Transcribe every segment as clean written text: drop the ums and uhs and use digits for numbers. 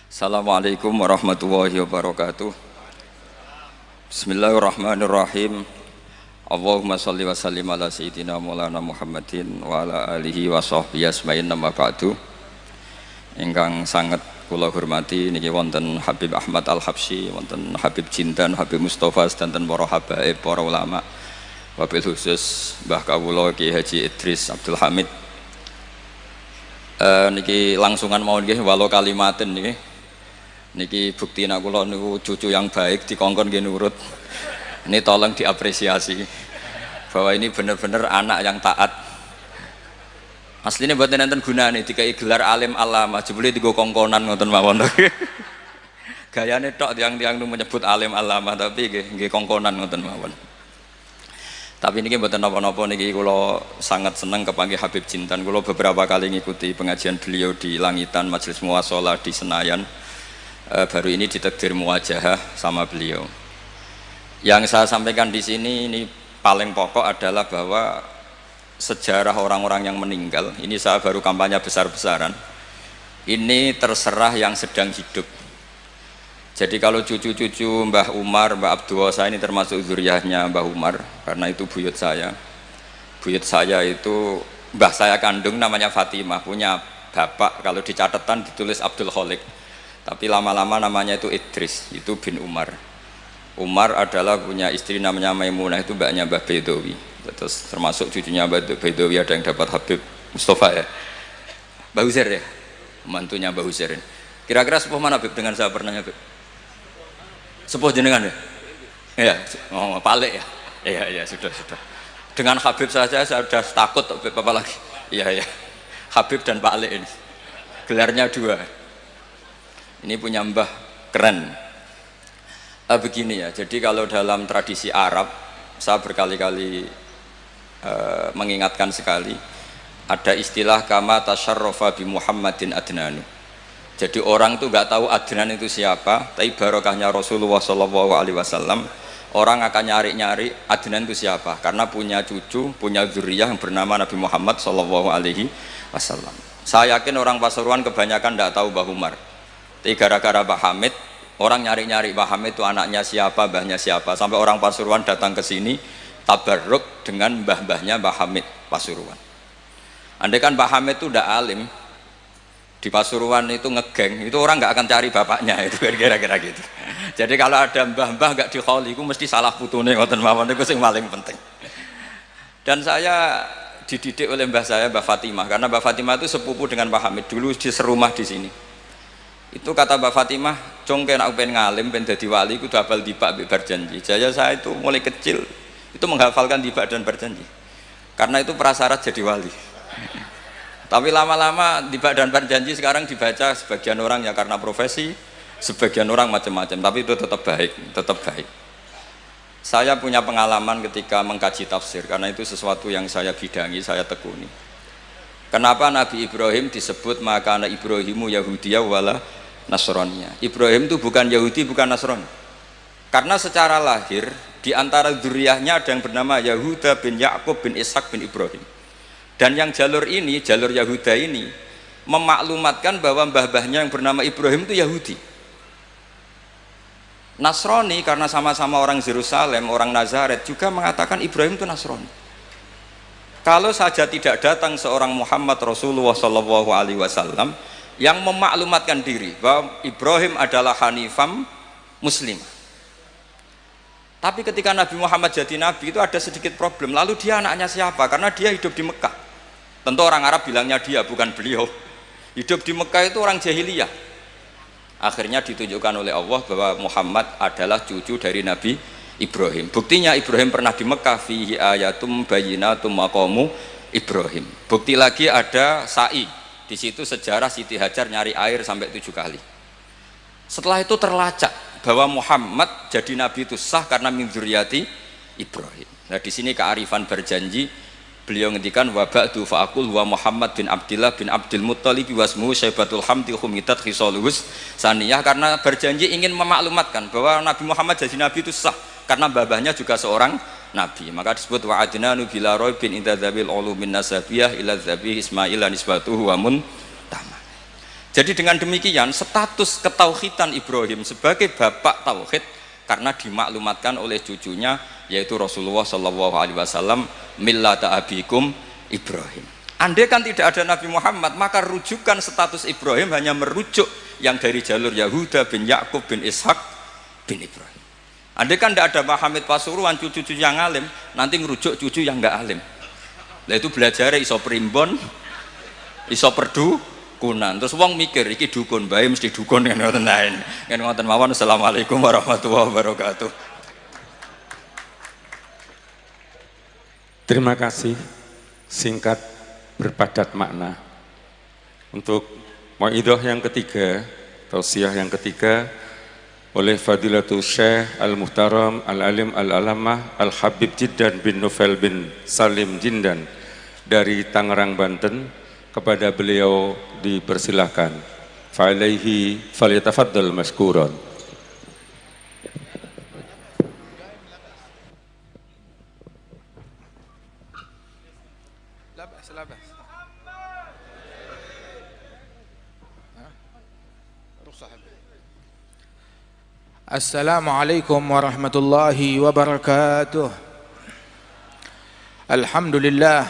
Assalamualaikum warahmatullahi wabarakatuh. Bismillahirrahmanirrahim. Allahumma sholli wa sallim ala sayyidina maulana Muhammadin wa ala alihi wa sahbihi asma'in nama ba'du. Ingkang sangat kula hormati niki wonten Habib Ahmad Al-Habsyi, wonten Habib Jindan, Habib Mustafa sedanten para habaib, para ulama. Wabil khusus Mbah Kawula Ki Haji Idris Abdul Hamid. Niki langsungan mawon nggih walau kalimatin niki bukti nak kula niku cucu yang baik dikongkon nggih nurut. Ini tolong diapresiasi bahwa ini benar-benar anak yang taat. Aslinya mboten enten gunane dikai gelar alim alama jebule digo kongkonan ngoten mawon. Gayane tok tiang-tiang nu menyebut alim alama tapi nggih kongkonan ngoten mawon. Tapi ini mboten napa-napa niki kula sangat seneng kepanggih Habib Jindan. Kula beberapa kali ngikuti pengajian beliau di Langitan Majelis Muwasalah di Senayan. Baru ini ditakdir muwajahah sama beliau. Yang saya sampaikan di sini ini paling pokok adalah bahwa sejarah orang-orang yang meninggal, ini saya baru kampanye besar-besaran. Ini terserah yang sedang hidup. Jadi kalau cucu-cucu Mbah Umar, Mbah Abdul saya ini termasuk zuriyahnya Mbah Umar, karena itu buyut saya. Buyut saya itu mbah saya kandung namanya Fatimah, punya bapak kalau di catatan ditulis Abdul Kholik. Tapi lama-lama namanya itu Idris, itu bin Umar. Umar adalah punya istri namanya Maimunah, itu mbaknya Mbah Bedowi. Terus termasuk cucunya Mbah Bedowi ada yang dapat Habib Mustafa ya. Mbah Huzair ya, mantunya Mbah Huzair. Kira-kira sepuh mana Habib dengan saya pernah Habib? Sepuh jenengan ya? Iya, oh, Palik ya? Iya, sudah. Dengan Habib saja saya sudah takut, apa lagi? Iya, Habib dan Palik ini. Gelarnya dua. Ini punya mbah keren. Begini ya, jadi kalau dalam tradisi Arab, saya berkali-kali mengingatkan sekali, ada istilah kama tasyarrafa bi Muhammadin adnanu. Jadi orang itu nggak tahu Adnan itu siapa, tapi barokahnya Rasulullah SAW, orang akan nyari-nyari Adnan itu siapa, karena punya cucu, punya zuriyah yang bernama Nabi Muhammad SAW. Saya yakin orang Pasuruan kebanyakan nggak tahu Mbah Umar, tapi gara-gara Pak Hamid, orang nyari-nyari Pak Hamid itu anaknya siapa, mbahnya siapa, sampai orang Pasuruan datang ke sini tabarruk dengan mbah-mbahnya Pak Hamid Pasuruan. Andai kan Pak Hamid itu udah alim di Pasuruan itu ngegeng, itu orang nggak akan cari bapaknya, itu kira-kira gitu. Jadi kalau ada mbah-mbah nggak dikholi, itu mesti salah putune ngoten mawon, itu yang paling penting. Dan saya dididik oleh mbah saya, Mbah Fatimah, karena Mbah Fatimah itu sepupu dengan Pak Hamid, dulu di serumah di sini. Itu kata Mbah Fatimah, congke nak pengen ngalim, pengen jadi wali, itu double dibak berjanji. Jadi saya itu mulai kecil itu menghafalkan dibak dan berjanji, karena itu prasyarat jadi wali. Tapi lama-lama dibak dan berjanji sekarang dibaca sebagian orang ya karena profesi, sebagian orang macam-macam, tapi itu tetap baik. Saya punya pengalaman ketika mengkaji tafsir, karena itu sesuatu yang saya bidangi, saya tekuni. Kenapa Nabi Ibrahim disebut maka anak Ibrahimu Yahudiyah wala Nasroniyah? Ibrahim itu bukan Yahudi, bukan Nasrani. Karena secara lahir di antara dzurriyyahnya ada yang bernama Yahuda bin Yakub bin Ishak bin Ibrahim. Dan yang jalur ini, jalur Yahuda ini memaklumatkan bahwa mbah-mbahnya yang bernama Ibrahim itu Yahudi. Nasrani karena sama-sama orang Yerusalem, orang Nazaret juga mengatakan Ibrahim itu Nasrani. Kalau saja tidak datang seorang Muhammad Rasulullah SAW yang memaklumatkan diri bahwa Ibrahim adalah Hanifam Muslim. Tapi ketika Nabi Muhammad jadi Nabi itu ada sedikit problem. Lalu dia anaknya siapa? Karena dia hidup di Mekah. Tentu orang Arab bilangnya dia, bukan beliau. Hidup di Mekah itu orang jahiliyah. Akhirnya ditunjukkan oleh Allah bahwa Muhammad adalah cucu dari Nabi Ibrahim. Buktinya Ibrahim pernah di Mekah, fihi ayatum bayyinatum maqamu Ibrahim. Bukti lagi ada sa'i. Di situ sejarah Siti Hajar nyari air sampai 7 kali. Setelah itu terlacak bahwa Muhammad jadi nabi itu sah karena min dzurriyyati Ibrahim. Nah di sini kearifan berjanji. Beliau ngendikan wa ba'du fa'aqul wa Muhammad bin Abdillah bin Abdul Muttalib wasmuhu Syaibatul Hamdi khumitat khisaluhus saniyah, karena berjanji ingin memaklumatkan bahwa Nabi Muhammad jadi nabi itu sah karena babahnya juga seorang nabi. Maka disebut wa adnanu bila raibin inda dzabil ulumin nasabiyah ila dzabih Ismail nisbatuhu wa muntama. Jadi dengan demikian status ketauhidan Ibrahim sebagai bapak tauhid karena dimaklumatkan oleh cucunya yaitu Rasulullah Shallallahu Alaihi Wasallam, millata abikum Ibrahim. Andai kan tidak ada Nabi Muhammad, maka rujukan status Ibrahim hanya merujuk yang dari jalur Yahuda bin Yakub bin Ishak bin Ibrahim. Andai kan tidak ada Muhammad Pasuruan, cucu-cucu yang alim, nanti ngerujuk cucu yang enggak alim. Nah itu belajar iso primbon, iso perdukunan. Terus wong mikir iki dukun, bae mesti dukun kan ngoten lain. Kan ngoten mawon. Assalamualaikum warahmatullahi wabarakatuh. Terima kasih, singkat berpadat makna. Untuk mauidhah yang ketiga, tausiah yang ketiga oleh Fadilatul Syekh Al-Muhtaram Al-Alim Al-Alamah Al-Habib Jiddan bin Nufail bin Salim Jindan dari Tangerang, Banten, kepada beliau dipersilahkan. Fa'alaihi falyatafaddal mashkuran. Assalamualaikum warahmatullahi wabarakatuh. Alhamdulillah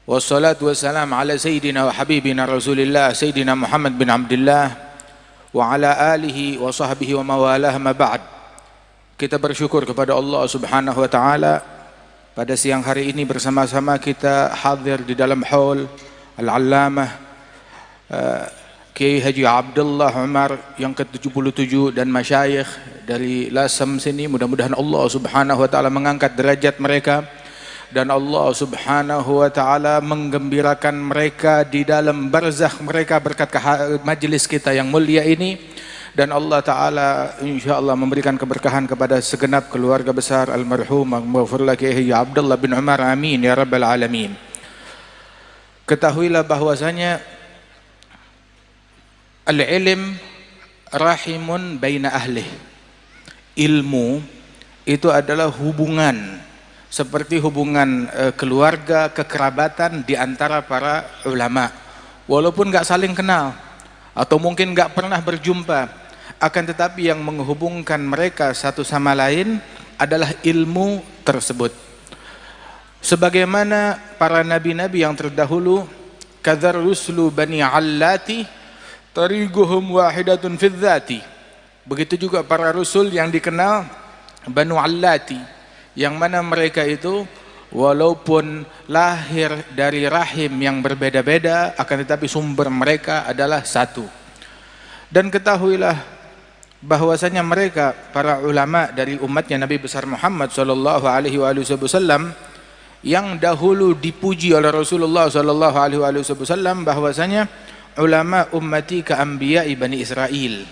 wassalatu wassalam ala sayyidina wa habibina Rasulillah Sayyidina Muhammad bin Abdullah wa ala alihi wa sahbihi wa mawalah, ma ba'd. Kita bersyukur kepada Allah Subhanahu wa taala pada siang hari ini bersama-sama kita hadir di dalam haul Al-Allamah Kiai Haji Abdullah Umar yang ke-77 dan masyayikh dari Lasem sini. Mudah-mudahan Allah Subhanahu wa taala mengangkat derajat mereka dan Allah Subhanahu wa taala menggembirakan mereka di dalam barzakh mereka berkat majelis kita yang mulia ini, dan Allah taala insyaallah memberikan keberkahan kepada segenap keluarga besar almarhum maghfurlah Kiai Haji Abdullah bin Umar, amin ya rabbal alamin. Ketahuilah bahwasanya al-ilm rahimun baina ahlih. Ilmu itu adalah hubungan seperti hubungan keluarga, kekerabatan di antara para ulama. Walaupun nggak saling kenal atau mungkin nggak pernah berjumpa, akan tetapi yang menghubungkan mereka satu sama lain adalah ilmu tersebut. Sebagaimana para nabi-nabi yang terdahulu, kadzar rusulu bani allati tariquhum wahidatun fi dzati. Begitu juga para rasul yang dikenal Banu Allati, yang mana mereka itu walaupun lahir dari rahim yang berbeda-beda akan tetapi sumber mereka adalah satu. Dan ketahuilah bahwasanya mereka para ulama dari umatnya Nabi besar Muhammad sallallahu alaihi wasallam yang dahulu dipuji oleh Rasulullah sallallahu alaihi wasallam bahwasanya ulama ummati ka anbiya'i bani Israel.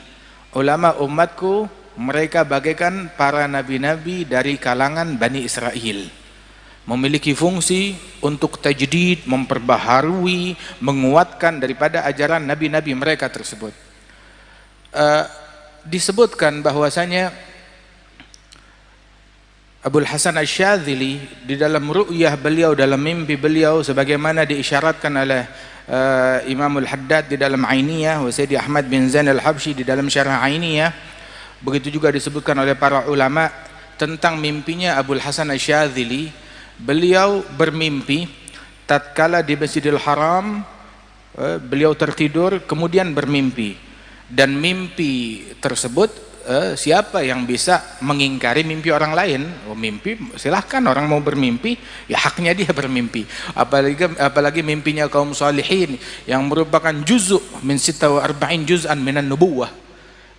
Ulama umatku mereka bagaikan para nabi-nabi dari kalangan Bani Israel, memiliki fungsi untuk tajdid, memperbaharui, menguatkan daripada ajaran nabi-nabi mereka tersebut. Disebutkan bahwasanya Abul Hasan Asy-Syadzili di dalam ru'yah beliau, dalam mimpi beliau, sebagaimana diisyaratkan oleh Imamul Haddad di dalam Ainiyah, wa Sayyidi Ahmad bin Zain al-Habsyi di dalam Syarah Ainiyah. Begitu juga disebutkan oleh para ulama tentang mimpinya Abul Hasan Asy-Syadzili. Beliau bermimpi tatkala di Masjidil Haram, beliau tertidur kemudian bermimpi, dan mimpi tersebut siapa yang bisa mengingkari mimpi orang lain? Mimpi silahkan, orang mau bermimpi ya haknya dia bermimpi, apalagi mimpinya kaum salihin yang merupakan juz'u min 46 juz'an minan nubuwah,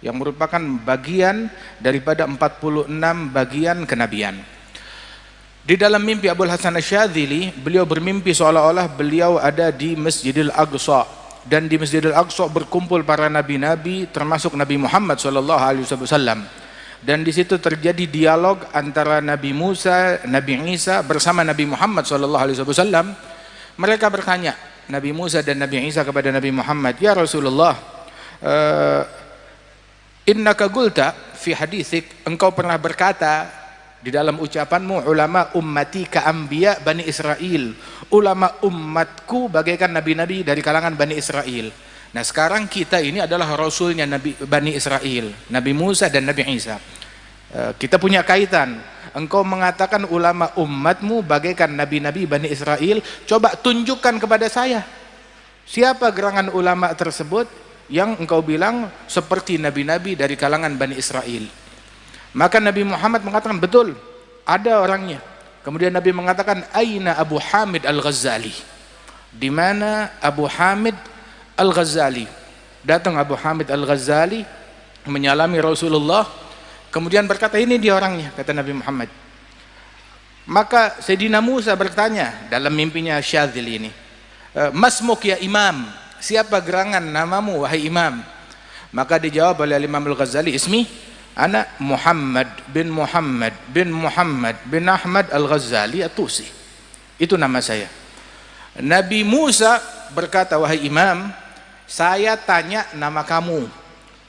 yang merupakan bagian daripada 46 bagian kenabian. Di dalam mimpi Abul Hasan Asy-Syadzili, beliau bermimpi seolah-olah beliau ada di Masjidil Aqsa, dan di Masjidil Aqsa berkumpul para nabi-nabi termasuk Nabi Muhammad SAW, dan di situ terjadi dialog antara Nabi Musa, Nabi Isa bersama Nabi Muhammad SAW. Mereka bertanya, Nabi Musa dan Nabi Isa kepada Nabi Muhammad, ya Rasulullah, innaka qulta fi haditsik, engkau pernah berkata di dalam ucapanmu, ulama ummati ka anbiya Bani Israel, ulama umatku bagaikan nabi-nabi dari kalangan Bani Israel. Nah sekarang kita ini adalah rasulnya Nabi Bani Israel, Nabi Musa dan Nabi Isa. Kita punya kaitan. Engkau mengatakan ulama umatmu bagaikan nabi-nabi Bani Israel, coba tunjukkan kepada saya siapa gerangan ulama tersebut yang engkau bilang seperti nabi-nabi dari kalangan Bani Israel. Maka Nabi Muhammad mengatakan, betul, ada orangnya. Kemudian Nabi mengatakan, aina Abu Hamid Al-Ghazali? Di mana Abu Hamid Al-Ghazali? Datang Abu Hamid Al-Ghazali menyalami Rasulullah, kemudian berkata, ini dia orangnya, kata Nabi Muhammad. Maka Sayyidina Musa bertanya dalam mimpinya Syadzili ini, masmuk ya imam, siapa gerangan namamu wahai imam? Maka dijawab oleh Imam Al-Ghazali, ismi ana Muhammad bin Muhammad bin Muhammad bin Ahmad Al-Ghazali At-Tusi. Itu nama saya. Nabi Musa berkata, wahai imam, saya tanya nama kamu.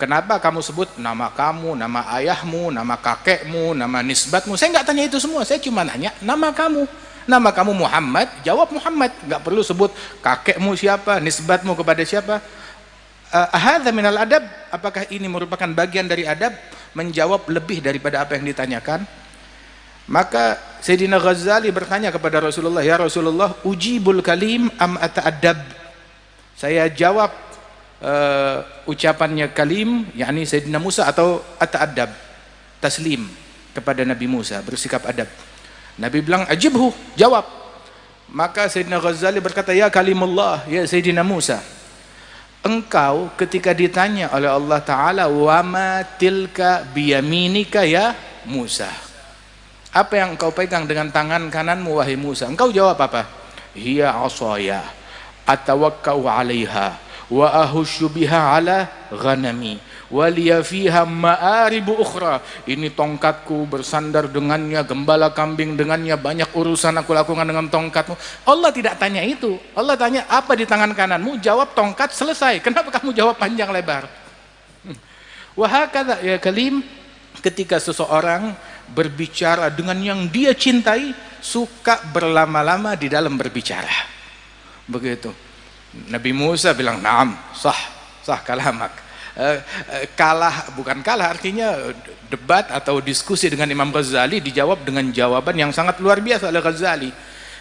Kenapa kamu sebut nama kamu, nama ayahmu, nama kakekmu, nama nisbatmu? Saya nggak tanya itu semua, saya cuma nanya nama kamu. Nama kamu Muhammad, jawab Muhammad. Nggak perlu sebut kakekmu siapa, nisbatmu kepada siapa. Ahadza minal adab, apakah ini merupakan bagian dari adab? Menjawab lebih daripada apa yang ditanyakan. Maka Sayyidina Ghazali bertanya kepada Rasulullah, ya Rasulullah, ujibul kalim am ata'adab? Saya jawab ucapannya kalim, yakni Sayyidina Musa, atau ata'adab, taslim kepada Nabi Musa, bersikap adab. Nabi bilang, ajibhu, jawab. Maka Sayyidina Ghazali berkata, ya kalimullah, ya Sayyidina Musa, engkau ketika ditanya oleh Allah Ta'ala, wama tilka biyaminika ya Musa, apa yang engkau pegang dengan tangan kananmu wahai Musa? Engkau jawab apa? Hiya asaya atawakkau alaiha wa ahusyu biha ala ghanami wa liya fiha ma'aribu ukhra. Ini tongkatku, bersandar dengannya, gembala kambing dengannya, banyak urusan aku lakukan dengan tongkatmu. Allah tidak tanya itu. Allah tanya, apa di tangan kananmu? Jawab tongkat, selesai. Kenapa kamu jawab panjang lebar? Wahakadha ya kalim, ketika seseorang berbicara dengan yang dia cintai, suka berlama-lama di dalam berbicara. Begitu. Nabi Musa bilang, naam, sah kalamak. Kalah, bukan kalah, artinya debat atau diskusi dengan Imam Ghazali, dijawab dengan jawaban yang sangat luar biasa oleh Ghazali.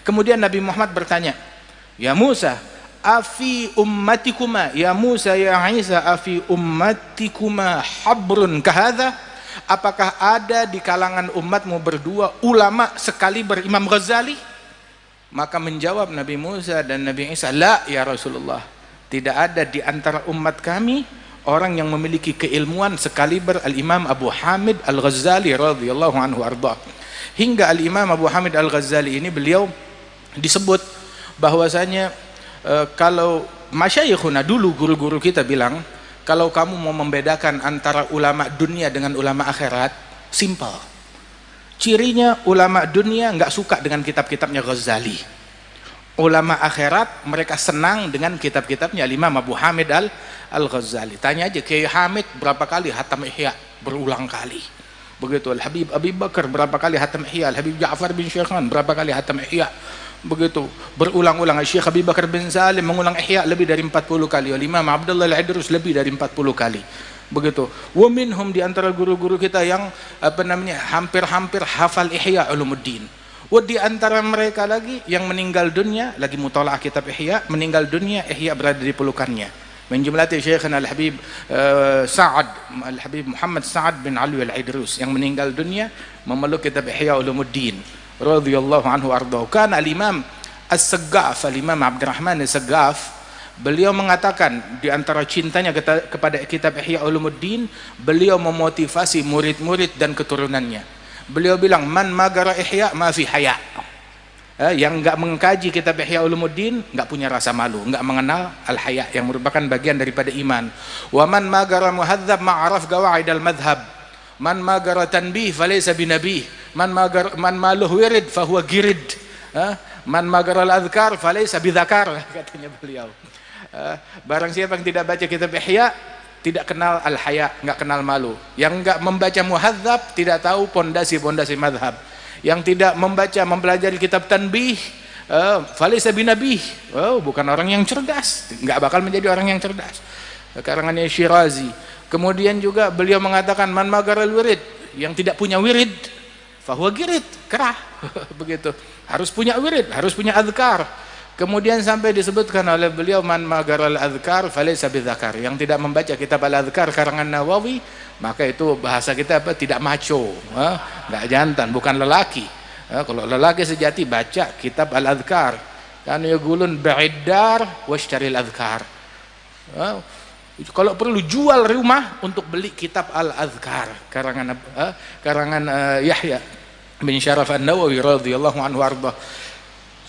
Kemudian Nabi Muhammad bertanya, ya Musa, afi ummatikuma, ya Musa ya Isa, afi ummatikuma habrun kahadha? Apakah ada di kalangan umatmu berdua ulama sekali berimam Ghazali? Maka menjawab Nabi Musa dan Nabi Isa, la ya Rasulullah, tidak ada di antara umat kami orang yang memiliki keilmuan sekaliber Al-Imam Abu Hamid Al-Ghazali radhiyallahu anhu arda. Hingga Al-Imam Abu Hamid Al-Ghazali ini beliau disebut bahwasanya kalau masyayikhuna dulu, guru-guru kita bilang, kalau kamu mau membedakan antara ulama dunia dengan ulama akhirat, simple. Cirinya ulama dunia nggak suka dengan kitab-kitabnya Ghazali. Ulama akhirat mereka senang dengan kitab-kitabnya Imam Abu Hamid Al-Ghazali. Tanya aja Kiai Hamid berapa kali hatam Ihya, berulang kali. Begitu Al-Habib Abi Bakar berapa kali hatam Ihya, Al-Habib Ja'far bin Syekhan berapa kali hatam Ihya. Begitu berulang-ulang. Syekh Abi Bakar bin Salim mengulang Ihya lebih dari 40 kali. Imam Abdullah Al-Idrus lebih dari 40 kali. Begitu. Wa minhum, di antara guru-guru kita yang hampir-hampir hafal Ihya Ulumuddin. Di antara mereka lagi yang meninggal dunia, lagi mutalaah kitab Ihya, meninggal dunia, Ihya berada di pelukannya. Min jumlati Syekhana Al-Habib Al-Habib Muhammad Sa'ad bin Ali Al-Idrus yang meninggal dunia memeluk kitab Ihya Ulumuddin radhiyallahu anhu ardhahu. Kana Al-Imam As-Saggaf, Al-Imam Abdurrahman As-Saggaf, beliau mengatakan di antara cintanya kepada kitab Ihya Ulumuddin, beliau memotivasi murid-murid dan keturunannya. Beliau bilang, man magara ihya ma fi haya. Yang enggak mengkaji kitab Ihya Ulumuddin enggak punya rasa malu, enggak mengenal al-haya yang merupakan bagian daripada iman. Wa man magara muhadzab ma'araf gawaid al-madhhab. Man magara tanbih falaysa binabih. Man maluh wirid fahuwa girid. Man magara al-adhkar falaysa bidhakar, katanya beliau. Barang siapa yang tidak baca kitab Ihya, tidak kenal al-haya, enggak kenal malu. Yang enggak membaca muhadzab tidak tahu pondasi-pondasi mazhab. Yang tidak membaca mempelajari kitab tanbih, falaysa binabih. Bukan orang yang cerdas, enggak bakal menjadi orang yang cerdas. Karangannya Syirazi. Kemudian juga beliau mengatakan man magaral wirid, yang tidak punya wirid fahuwa girid, kerah. Begitu. Harus punya wirid, harus punya azkar. Kemudian sampai disebutkan oleh beliau man magaral azkar falaysa bidzakar, yang tidak membaca kitab al-azkar karangan Nawawi, maka itu bahasa kita apa, tidak maco, enggak jantan, bukan lelaki. Kalau lelaki sejati baca kitab al-azkar, kan yaqulun ba'idar washtaril azkar. Kalau perlu jual rumah untuk beli kitab al-azkar karangan Yahya bin Syaraf an-Nawawi radhiyallahu anhu arda.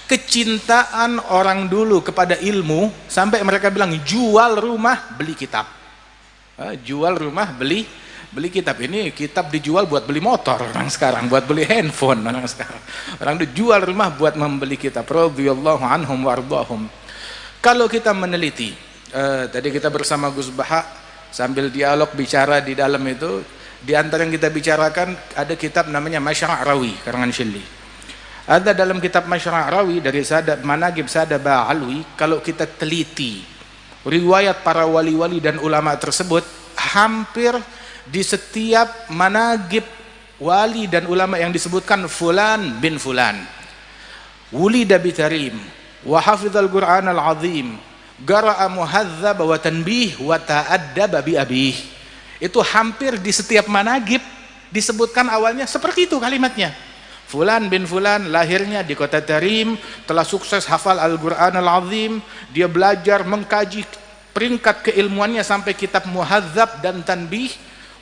Kecintaan orang dulu kepada ilmu sampai mereka bilang jual rumah beli kitab. Jual rumah beli kitab. Ini kitab dijual buat beli motor orang sekarang, buat beli handphone orang sekarang. Orang dijual rumah buat membeli kitab radhiyallahu anhum wardahum. Kalau kita meneliti, tadi kita bersama Gus Baha sambil dialog bicara di dalam itu, di antara yang kita bicarakan ada kitab namanya Masyra' Rawi karangan Syilli. Ada dalam kitab Masyra' Rawi dari Manaqib Sada Ba'alwi, kalau kita teliti riwayat para wali-wali dan ulama tersebut, hampir di setiap manaqib wali dan ulama yang disebutkan fulan bin fulan wulida bitarim wa hafizal Qur'an al-azim qara'a muhadzab wa tanbih wa ta'addaba bi abih. Itu hampir di setiap manaqib disebutkan awalnya seperti itu kalimatnya. Fulan bin fulan lahirnya di kota Tarim, telah sukses hafal Al-Qur'an Al-Azim, dia belajar mengkaji peringkat keilmuannya sampai kitab muhadzab dan tanbih,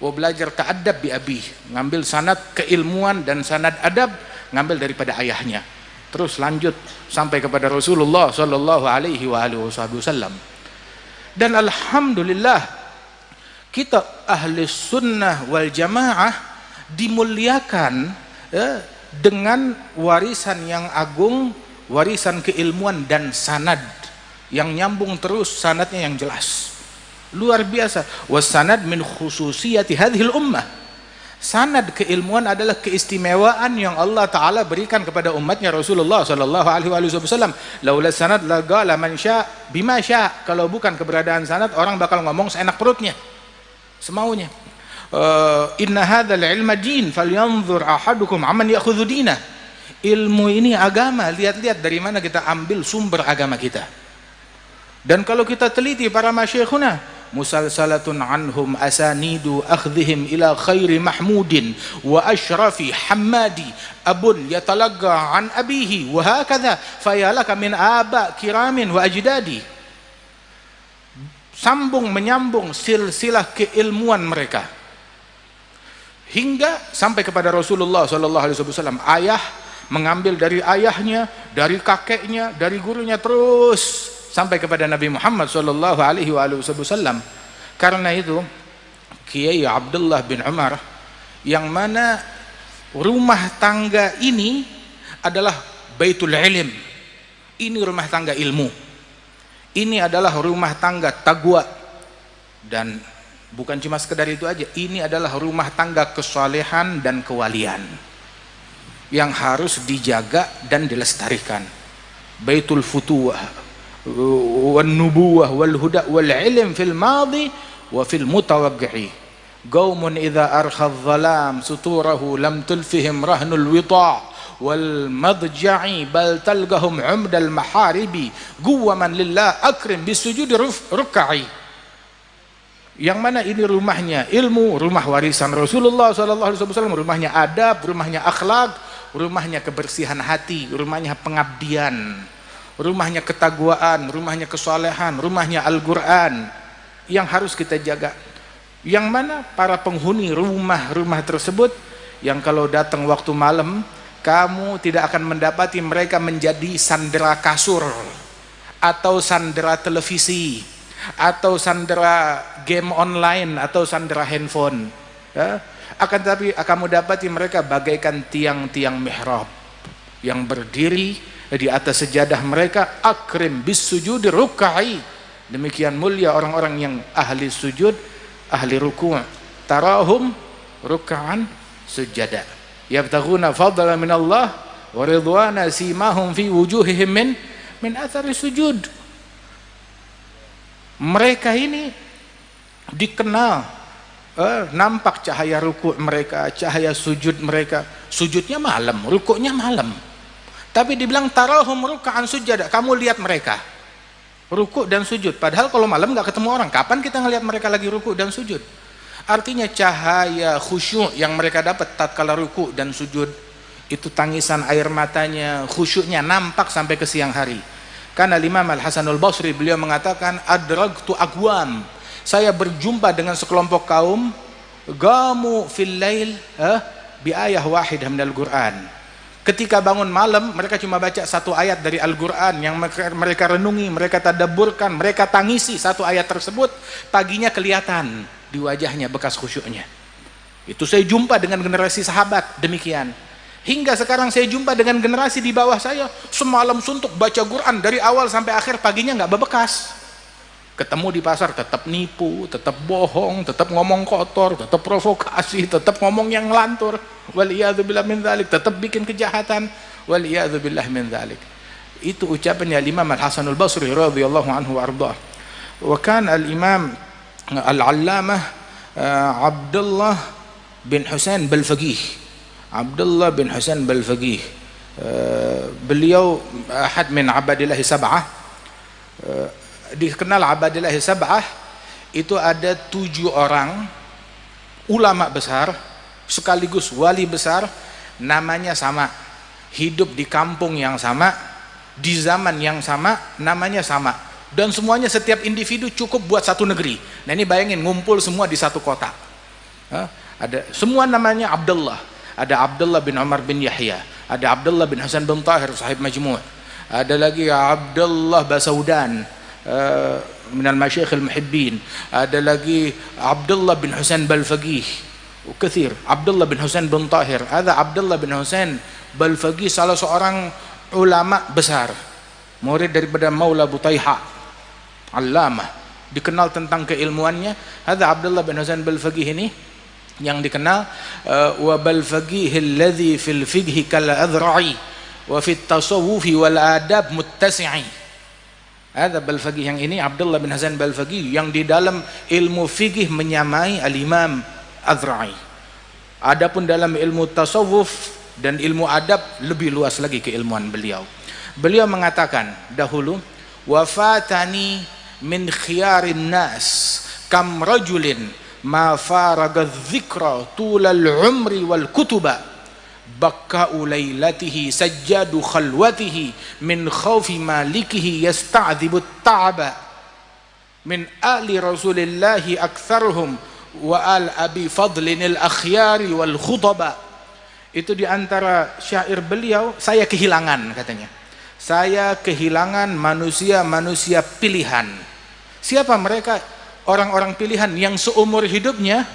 wa belajar ta'addab bi abih, ngambil sanad keilmuan dan sanad adab ngambil daripada ayahnya. Terus lanjut sampai kepada Rasulullah sallallahu alaihi wa alihi wasallam. Dan alhamdulillah kita ahli sunnah wal jamaah dimuliakan dengan warisan yang agung, warisan keilmuan dan sanad yang nyambung terus, sanadnya yang jelas, luar biasa. Wasanad min khususiyati hadhil ummah. Sanad keilmuan adalah keistimewaan yang Allah Ta'ala berikan kepada umatnya Rasulullah sallallahu alaihi wasallam. Laula sanad la qala man sya' bima sya'. Kalau bukan keberadaan sanad, orang bakal ngomong seenak perutnya, semaunya. Inna hadzal ilma din falyanzur ahadukum amman ya'khudhu dinah. Ilmu ini agama, lihat-lihat dari mana kita ambil sumber agama kita. Dan kalau kita teliti para masyayikhuna, musalsalatun anhum asanidu akhdhihim ila khairi mahmudin wa ashrafi hammadi abun yatalagga an abihi wa hakadha fayalaka min aba kiramin wa ajdadi. Sambung menyambung silsilah keilmuan mereka hingga sampai kepada Rasulullah sallallahu alaihi wasallam. Ayah mengambil dari ayahnya, dari kakeknya, dari gurunya, terus sampai kepada Nabi Muhammad sallallahu alaihi wasallam. Karena itu Kiai Abdullah bin Umar, yang mana rumah tangga ini adalah baitul ilm, ini rumah tangga ilmu, ini adalah rumah tangga taqwa, dan bukan cuma sekedar itu aja, ini adalah rumah tangga kesalehan dan kewalian yang harus dijaga dan dilestarikan. Baitul futuwah wan nubuwah wal huda wal ilm fil madi wa fil mutawaqqi'i. Qaumun idza arkha adh-dhalam suturahu lam tulfihim rahnul wita' wal madja'i bal talgahum 'umdal maharibi guwaman lillah akrim bisujudi ruk'i. Yang mana ini rumahnya ilmu, rumah warisan Rasulullah SAW, rumahnya adab, rumahnya akhlak, rumahnya kebersihan hati, rumahnya pengabdian, rumahnya ketakwaan, rumahnya kesalehan, rumahnya Al-Quran yang harus kita jaga. Yang mana para penghuni rumah-rumah tersebut, yang kalau datang waktu malam, kamu tidak akan mendapati mereka menjadi sandera kasur atau sandera televisi atau sandera game online atau sandera handphone, ya. Akan tetapi kamu dapati mereka bagaikan tiang-tiang mihrab yang berdiri di atas sejadah mereka, akrim bis sujud ruk'i. Demikian mulia orang-orang yang ahli sujud ahli ruku', tarahum ruk'an sujada yabtaghuna fadlan min Allah wa ridwana simahum fi wujuhihim min athari sujud. Mereka ini dikenal nampak cahaya ruku' mereka, cahaya sujud mereka. Sujudnya malam, rukuknya malam, tapi dibilang tarahum ruk'an sujada, kamu lihat mereka rukuk dan sujud. Padahal kalau malam nggak ketemu orang, kapan kita ngelihat mereka lagi rukuk dan sujud? Artinya cahaya khusyuk yang mereka dapat tatkala rukuk dan sujud itu, tangisan air matanya, khusyuknya nampak sampai ke siang hari. Karena Imam Al-Hasan Al-Basri beliau mengatakan, adragtu aqwam, saya berjumpa dengan sekelompok kaum, gamu fil lail bi ayah wahidah minal Qur'an. Ketika bangun malam, mereka cuma baca satu ayat dari Al-Quran yang mereka renungi, mereka tadabburkan, mereka tangisi satu ayat tersebut. Paginya kelihatan di wajahnya bekas khusyuknya. Itu saya jumpa dengan generasi sahabat demikian. Hingga sekarang saya jumpa dengan generasi di bawah saya, semalam suntuk baca Quran dari awal sampai akhir, paginya nggak bebekas. Ketemu di pasar tetap nipu, tetap bohong, tetap ngomong kotor, tetap provokasi, tetap ngomong yang ngelantur, waliyadzubillah min dzalik, tetap bikin kejahatan, waliyadzubillah min dzalik. Itu ucapannya Imam Al-Hasan Al-Basri radhiyallahu anhu wa ardhah. Wa kana al-Imam Al-Allamah Abdullah bin Husain Balfaqih. Abdullah bin Husain Balfaqih, beliau ahad min abadillah sab'ah. Dikenal abadillah sab'ah itu ada 7 orang ulama besar sekaligus wali besar, namanya sama, hidup di kampung yang sama, di zaman yang sama, namanya sama, dan semuanya setiap individu cukup buat satu negeri. Nah ini bayangin ngumpul semua di satu kota. Ada semua namanya Abdullah, ada Abdullah bin Umar bin Yahya, ada Abdullah bin Hasan bin Tahir sahib Majmu', ada lagi Abdullah Basaudan minal masyayikh al-muhibbin, ada lagi Abdullah bin Husain Balfaqih, kathir, Abdullah bin Husain bin Tahir. Ada Abdullah bin Husain Balfaqih salah seorang ulama besar, murid daripada Maula Butaiha, allamah, dikenal tentang keilmuannya. Ada Abdullah bin Husain Balfaqih ini yang dikenal wa Balfaqih alladhi fil fiqhi kal adhra'i wa fit tasawwufi wal adab muttasi'i. Ada Balfaqih yang ini, Abdullah bin Hasan Balfaqih, yang di dalam ilmu fikih menyamai Al-Imam Adhra'i. Adapun dalam ilmu tasawuf dan ilmu adab lebih luas lagi keilmuan beliau. Beliau mengatakan dahulu, wafatani min khiyarin nas kam rajulin ma faraga dzikra tulal umri wal kutuba bakka'u lailatihi sajjadu khalwatihi min khawfi malikihi yasta'dhibu ta'aba min ali rasulillahi aktharuhum wa al abi fadlin al akhyari wal khutaba. Itu diantara syair beliau, saya kehilangan katanya, saya kehilangan manusia-manusia pilihan. Siapa mereka? Orang-orang pilihan yang seumur hidupnya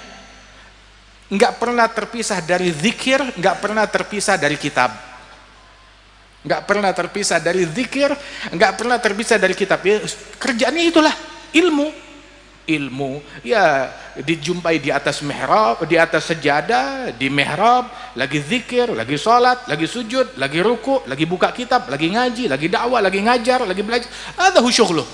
nggak pernah terpisah dari zikir, nggak pernah terpisah dari kitab, nggak pernah terpisah dari zikir, nggak pernah terpisah dari kitab. Ya, kerjaannya itulah ilmu ya, dijumpai di atas mihrab, di atas sejadah, di mihrab, lagi zikir, lagi sholat, lagi sujud, lagi ruku, lagi buka kitab, lagi ngaji, lagi dakwah, lagi ngajar, lagi belajar. Ada syughluh,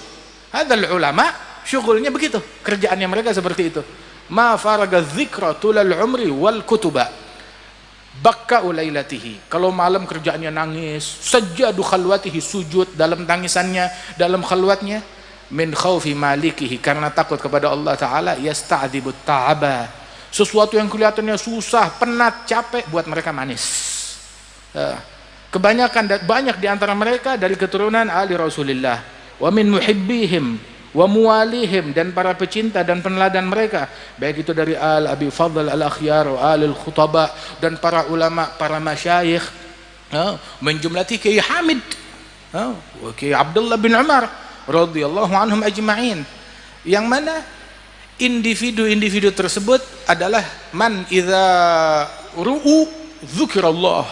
ada ulama syughulnya begitu, kerjaannya mereka seperti itu. Ma faraga dzikra tulal umri wal kutuba bakka'u lailatihi, kalau malam kerjaannya nangis, sajjadu khalwatihi, sujud dalam tangisannya, dalam khalwatnya, min khaufi malikihi, karena takut kepada Allah Ta'ala, yasta'dhibu ta'aba, sesuatu yang kelihatannya susah, penat, capek, buat mereka manis. Kebanyakan, banyak di antara mereka dari keturunan ali Rasulillah, wa min muhibbihim wa muwalihim, dan para pecinta dan peneladan mereka, baik itu dari al abi fadl al akhyar wa al khutaba, dan para ulama, para masyayikh, menjumlati Kiai Hamid, Kiai Abdullah bin Umar radhiyallahu anhum ajma'in, yang mana individu-individu tersebut adalah man idza ru'u dzikrallah,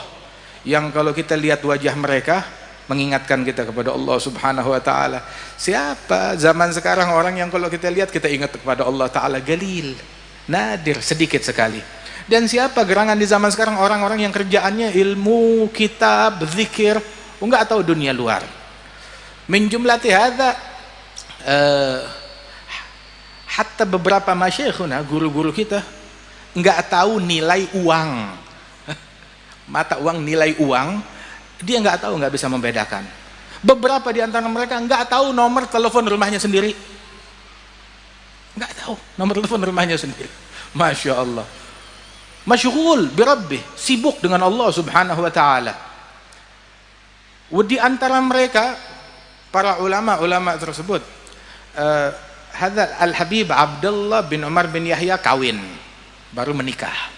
yang kalau kita lihat wajah mereka mengingatkan kita kepada Allah Subhanahu wa taala. Siapa zaman sekarang orang yang kalau kita lihat kita ingat kepada Allah taala? Galil, nadir, sedikit sekali. Dan siapa gerangan di zaman sekarang orang-orang yang kerjaannya ilmu, kitab, zikir, enggak tahu dunia luar. Min jumlati hadza hatta beberapa masyayikhuna, guru-guru kita enggak tahu nilai uang. Mata uang, nilai uang, dia enggak tahu, enggak bisa membedakan. Beberapa di antara mereka enggak tahu nomor telepon rumahnya sendiri. Enggak tahu nomor telepon rumahnya sendiri. Masya Allah. Masyghul bi rabbih, sibuk dengan Allah Subhanahu wa taala. Di antara mereka para ulama-ulama tersebut, hadza Al-Habib Abdullah bin Umar bin Yahya kawin, baru menikah.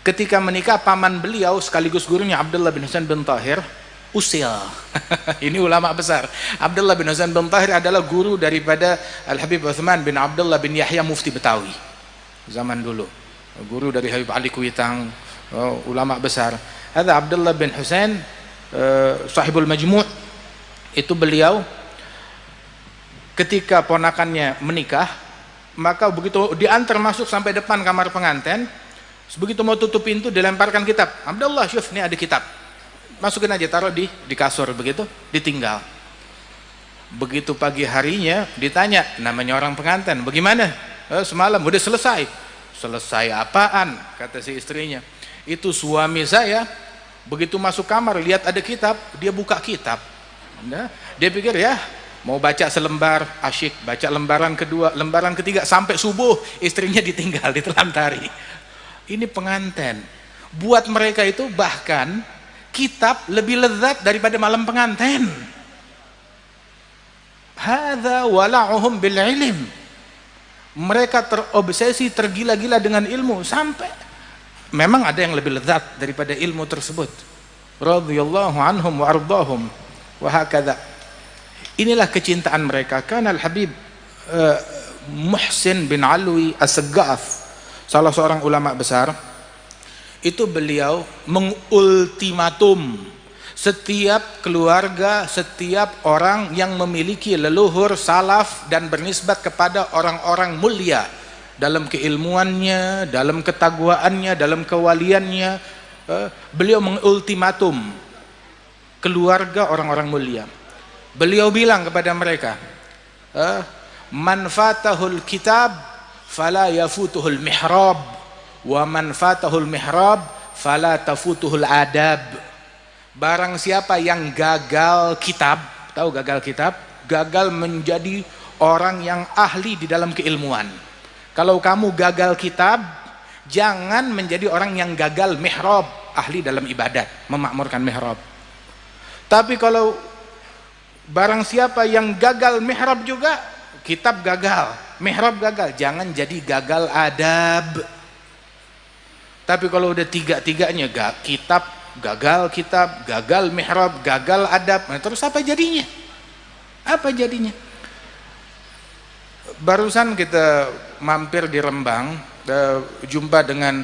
Ketika menikah, paman beliau sekaligus gurunya Abdullah bin Husain bin Tahir usil. Ini ulama besar. Abdullah bin Husain bin Tahir adalah guru daripada Al-Habib Uthman bin Abdullah bin Yahya mufti Betawi zaman dulu, guru dari Habib Ali Kuitang, ulama besar. Ada Abdullah bin Husain sahibul Majmu', itu beliau ketika ponakannya menikah, maka begitu diantar masuk sampai depan kamar pengantin, begitu mau tutup pintu dilemparkan kitab. Abdullah, syuf, ini ada kitab, masukin aja, taruh di kasur, begitu ditinggal. Begitu pagi harinya ditanya, namanya orang pengantin, bagaimana? Semalam udah selesai. Selesai apaan? Kata si istrinya, itu suami saya begitu masuk kamar lihat ada kitab, dia buka kitab. Nah, dia pikir ya mau baca selembar, asyik, baca lembaran kedua, lembaran ketiga, sampai subuh istrinya ditinggal, diterlantari. Ini pengantin. Buat mereka itu bahkan kitab lebih lezat daripada malam pengantin. Hadza wala'uhum bil ilm. Mereka terobsesi, tergila-gila dengan ilmu, sampai memang ada yang lebih lezat daripada ilmu tersebut. Radhiyallahu anhum wa ardahum wa hakadha. Inilah kecintaan mereka. Kana Al-Habib Muhsin bin Alwi As-Saggaf, salah seorang ulama besar, itu beliau mengultimatum setiap keluarga, setiap orang yang memiliki leluhur salaf dan bernisbat kepada orang-orang mulia dalam keilmuannya, dalam ketagwaannya, dalam kewaliannya, beliau mengultimatum keluarga orang-orang mulia. Beliau bilang kepada mereka, man fatahul kitab fala yafutuhul mihrab, wa man fatahul mihrab fala tafutuhul adab. Barang siapa yang gagal kitab, tahu gagal kitab? Gagal menjadi orang yang ahli di dalam keilmuan. Kalau kamu gagal kitab, jangan menjadi orang yang gagal mihrab, ahli dalam ibadat, memakmurkan mihrab. Tapi kalau barang siapa yang gagal mihrab juga, kitab gagal, mihrab gagal, jangan jadi gagal adab. Tapi kalau udah tiga-tiganya, kitab gagal mihrab, gagal adab, nah terus apa jadinya? Apa jadinya? Barusan kita mampir di Rembang, jumpa dengan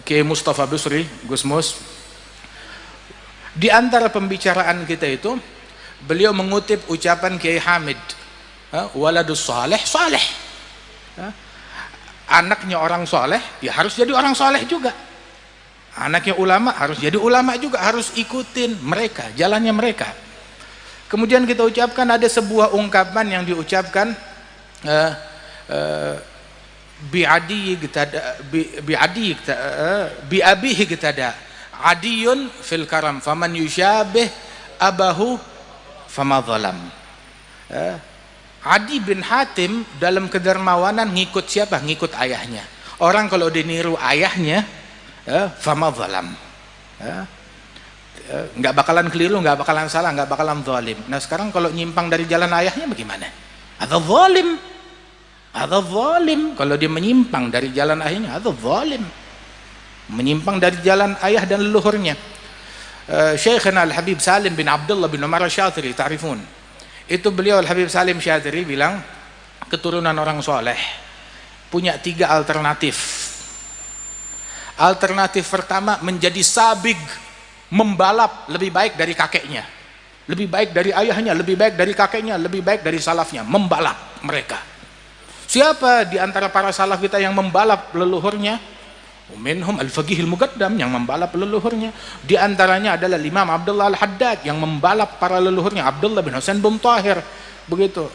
Kiai Mustafa Busri, Gus Mus. Di antara pembicaraan kita itu, beliau mengutip ucapan Kiai Hamid, waladus saleh saleh. Anaknya orang soleh, ya harus jadi orang soleh juga. Anaknya ulama harus jadi ulama juga, harus ikutin mereka, jalannya mereka. Kemudian kita ucapkan, ada sebuah ungkapan yang diucapkan bi'abihi gtada adiyun fil karam faman yushabih abahu fama zalam. Adi bin Hatim dalam kedermawanan ngikut siapa? Ngikut ayahnya. Orang kalau diniru ayahnya, fama zalam, nggak bakalan keliru, nggak bakalan salah, nggak bakalan zalim. Nah sekarang kalau nyimpang dari jalan ayahnya bagaimana? Ada zalim, ada zalim. Kalau dia menyimpang dari jalan ayahnya, ada zalim, menyimpang dari jalan ayah dan leluhurnya. Syekhna Al-Habib Salim bin Abdullah bin Umar Syatiri, ta'rifun, itu beliau Al-Habib Salim Syatiri bilang, keturunan orang soleh punya 3 alternatif. Alternatif pertama, menjadi sabig, membalap lebih baik dari kakeknya, lebih baik dari ayahnya, lebih baik dari kakeknya, lebih baik dari salafnya, membalap mereka. Siapa di antara para salaf kita yang membalap leluhurnya? Minhum al-faqih al-muqaddam, yang membalap leluhurnya. Di antaranya adalah Imam Abdullah al-Haddad yang membalap para leluhurnya, Abdullah bin Husain bin Tahir. Begitu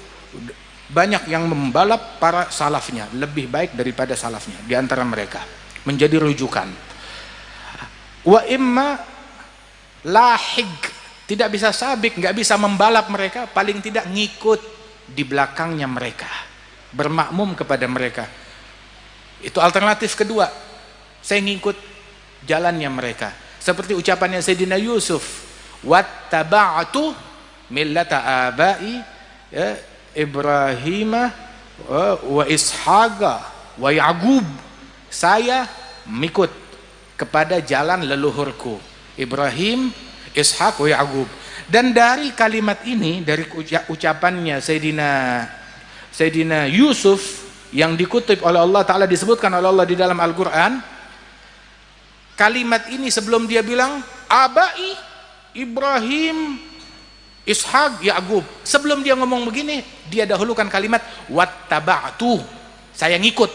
banyak yang membalap para salafnya, lebih baik daripada salafnya di antara mereka, menjadi rujukan. Wa imma lahig, tidak bisa sabik, nggak bisa membalap mereka, paling tidak ngikut di belakangnya mereka, bermakmum kepada mereka. Itu alternatif kedua, saya ngikut jalannya mereka, seperti ucapannya Sayyidina Yusuf, wattaba'tu millata abai Ibrahim wa Ishaqa wa Ya'qub, saya mengikut kepada jalan leluhurku Ibrahim, Ishaq wa Ya'qub. Dan dari kalimat ini, dari ucapannya Sayyidina Yusuf yang dikutip oleh Allah Ta'ala, disebutkan oleh Allah di dalam Al-Quran, kalimat ini sebelum dia bilang abai Ibrahim, Ishaq, Ya'qub, sebelum dia ngomong begini, dia dahulukan kalimat wattaba'tu, saya ngikut.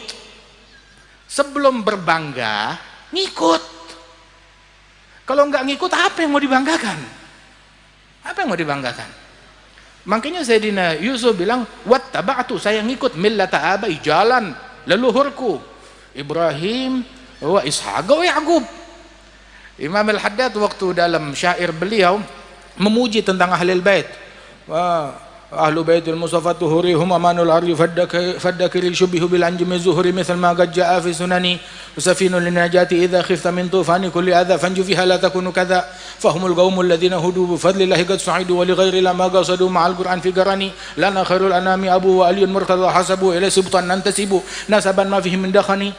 Sebelum berbangga, ngikut. Kalau nggak ngikut, apa yang mau dibanggakan? Apa yang mau dibanggakan? Makanya Sayyidina Yusuf bilang wattaba'tu, saya ngikut millata abai, jalan leluhurku Ibrahim wa Ishaq wa Ya'qub. Imam Al-Haddad waktu dalam syair beliau memuji tentang ahlul bait. Ahlu baitul Mustafa tuhurihum amanul ardi faddakiril syubihu bil anjumi zuhuri mithal ma qad jaa fi sunani usafinu linajati idza khifta min tufani kulli adha fanju fiha la takunu kadha fahumul qaumul ladzina hudu bi fadlillahi qad su'idu wa li ghairi la ma qasadu ma'al qur'an fi garani lana khairul anami abu wa aliyun murtada hasabu ila subtan nantasibu nasaban ma fihi min dakhani.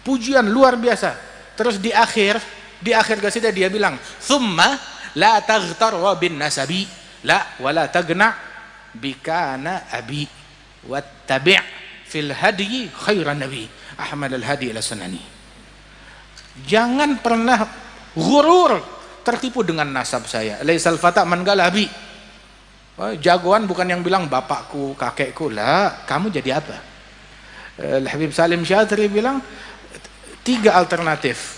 Pujian luar biasa. Terus di akhir qasidah dia bilang thumma la taghtar wa bin nasabi la wala tagna bikana abi wattabi' fil hadi khairan nabi Ahmad al-Hadi ila sunani. Jangan pernah ghurur, tertipu dengan nasab saya. Laisal fata man galabi. Jagoan bukan yang bilang bapakku, kakekku. Lah, kamu jadi apa? Habib Salim Syadri bilang 3 alternatif.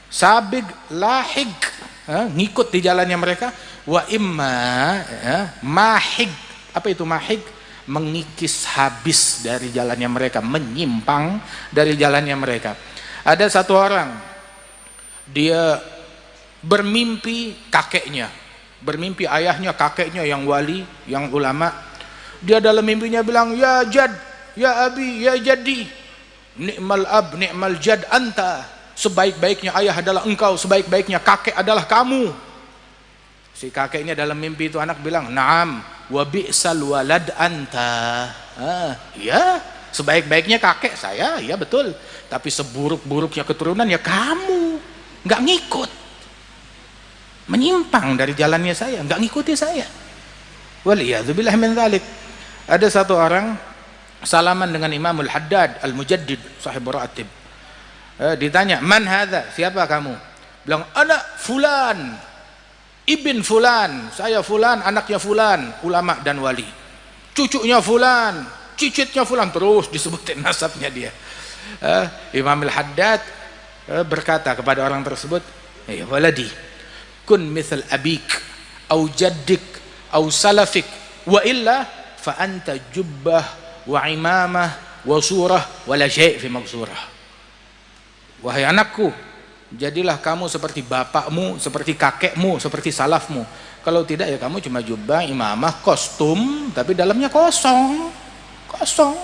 Sabig, lahig, ngikut di jalannya mereka, wa imma mahig. Apa itu mahig? Mengikis habis dari jalannya mereka, menyimpang dari jalannya mereka. Ada satu orang, dia bermimpi kakeknya, bermimpi ayahnya, kakeknya yang wali, yang ulama. Dia dalam mimpinya bilang, ya jad, ya abi, ya jadi, ni'mal ab, ni'mal jad anta. Sebaik-baiknya ayah adalah engkau, sebaik-baiknya kakek adalah kamu. Si kakeknya dalam mimpi itu anak bilang, "Na'am, wa bi'sal walad anta." Ya, sebaik-baiknya kakek saya, ya betul. Tapi seburuk-buruknya keturunan ya kamu. Enggak ngikut. Menyimpang dari jalannya saya, enggak ngikuti saya. Waliyadzubillah min dzalik. Ada satu orang salaman dengan Imamul Haddad Al-Mujaddid sahib Ratib. Ditanya, man hadza, siapa kamu? Bilang, anak fulan, ibn fulan, saya fulan, anaknya fulan, ulama dan wali. Cucunya fulan, cicitnya fulan, terus disebutin nasabnya dia. Imam Al-Haddad berkata kepada orang tersebut, ya waladi, kun mithal abik, au jaddik, au salafik, wa illa fa anta jubbah, wa imamah, wa surah, wa la syai' fi magsurah. Wahai anakku, jadilah kamu seperti bapakmu, seperti kakekmu, seperti salafmu. Kalau tidak ya kamu cuma jubah, imamah, kostum, tapi dalamnya kosong. Kosong.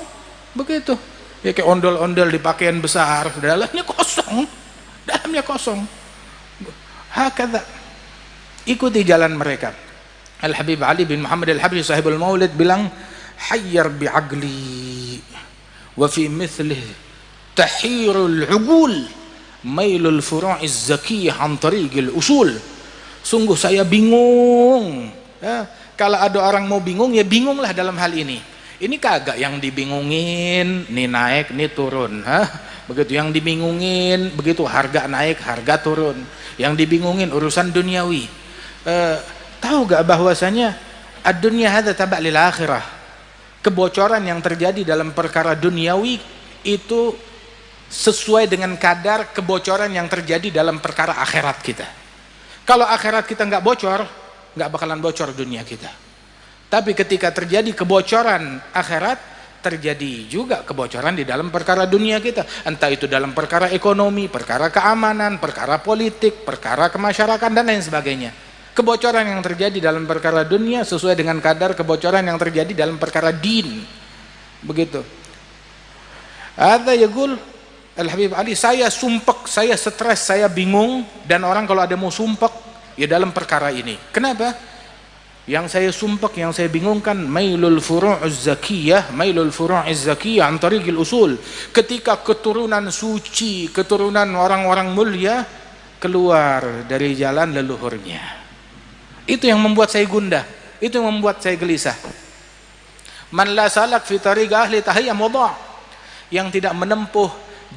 Begitu. Ya kayak ondel-ondel di pakaian besar, dalamnya kosong. Dalamnya kosong. Hakadha. Ikuti jalan mereka. Al-Habib Ali bin Muhammad Al-Habib sahibul Maulid bilang, hayyar bi'agli wa fi mithlih tahirul ugul mailul furu'iz zakiyah an tariqil usul. Sungguh saya bingung. Kalau ada orang mau bingung, ya bingunglah dalam hal ini. Ini kagak yang dibingungin, nih naik, nih turun. Begitu, yang dibingungin begitu harga naik, harga turun. Yang dibingungin urusan duniawi. Tahu gak bahwasanya ad-dunya hadza taba' lil akhirah. Kebocoran yang terjadi dalam perkara duniawi itu sesuai dengan kadar kebocoran yang terjadi dalam perkara akhirat kita. Kalau akhirat kita nggak bocor, nggak bakalan bocor dunia kita. Tapi ketika terjadi kebocoran akhirat, terjadi juga kebocoran di dalam perkara dunia kita. Entah itu dalam perkara ekonomi, perkara keamanan, perkara politik, perkara kemasyarakatan dan lain sebagainya. Kebocoran yang terjadi dalam perkara dunia sesuai dengan kadar kebocoran yang terjadi dalam perkara din. Begitu. Ada yaqul Al-Habib Ali, saya sumpek, saya stres, saya bingung, dan orang kalau ada mau sumpek ya dalam perkara ini. Kenapa? Yang saya sumpek, yang saya bingungkan, mailul furu'uz zakiyah, mailul furu'iz zakiyah an tariqil usul. Ketika keturunan suci, keturunan orang-orang mulia keluar dari jalan leluhurnya. Itu yang membuat saya gundah, itu yang membuat saya gelisah. Man la salak fi tariq ahli tahiyyam wada'. Yang tidak menempuh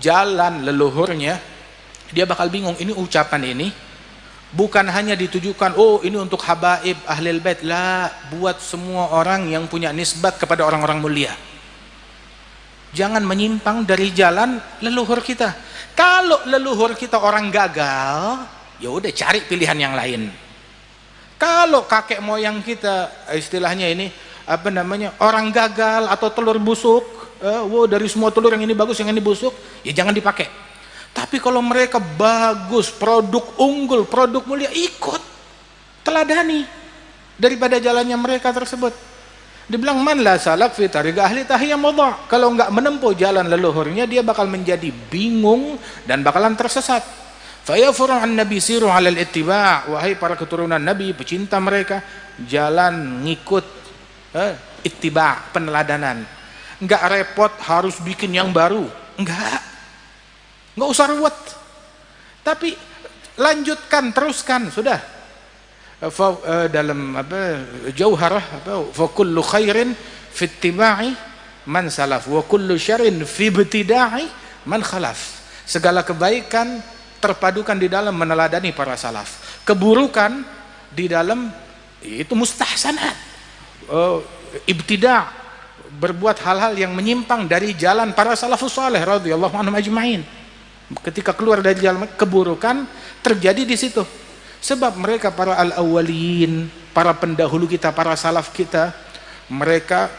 jalan leluhurnya, dia bakal bingung. Ini ucapan ini bukan hanya ditujukan, oh ini untuk habaib ahlil bait, la, buat semua orang yang punya nisbat kepada orang-orang mulia. Jangan menyimpang dari jalan leluhur kita. Kalau leluhur kita orang gagal, ya udah cari pilihan yang lain. Kalau kakek moyang kita istilahnya ini apa namanya, orang gagal atau telur busuk, dari semua telur yang ini bagus, yang ini busuk, ya jangan dipakai. Tapi kalau mereka bagus, produk unggul, produk mulia, ikut, teladani daripada jalannya mereka tersebut. Dibilang man la salak fi tariq ahli tahiyyam wada'. Kalau enggak menempuh jalan leluhurnya, dia bakal menjadi bingung dan bakalan tersesat. Fa yafuru an nabi siru 'ala al-ittiba'. Wahai para keturunan Nabi, pecinta mereka, jalan ngikut, ittiba', peneladanan. Enggak repot harus bikin yang baru, enggak usah ruwet, tapi lanjutkan, teruskan, sudah. Dalam apa jauharah, fa kullu khairin fi ittiba'i man salaf wa kullu syarrin fi ibtida'i man khalaf. Segala kebaikan terpadukan di dalam meneladani para salaf, keburukan di dalam itu mustahsanat, ibtida', berbuat hal-hal yang menyimpang dari jalan para salafus saleh radhiyallahu anhum ajma'in. Ketika keluar dari jalan keburukan terjadi di situ. Sebab mereka para al-awwalin, para pendahulu kita, para salaf kita, mereka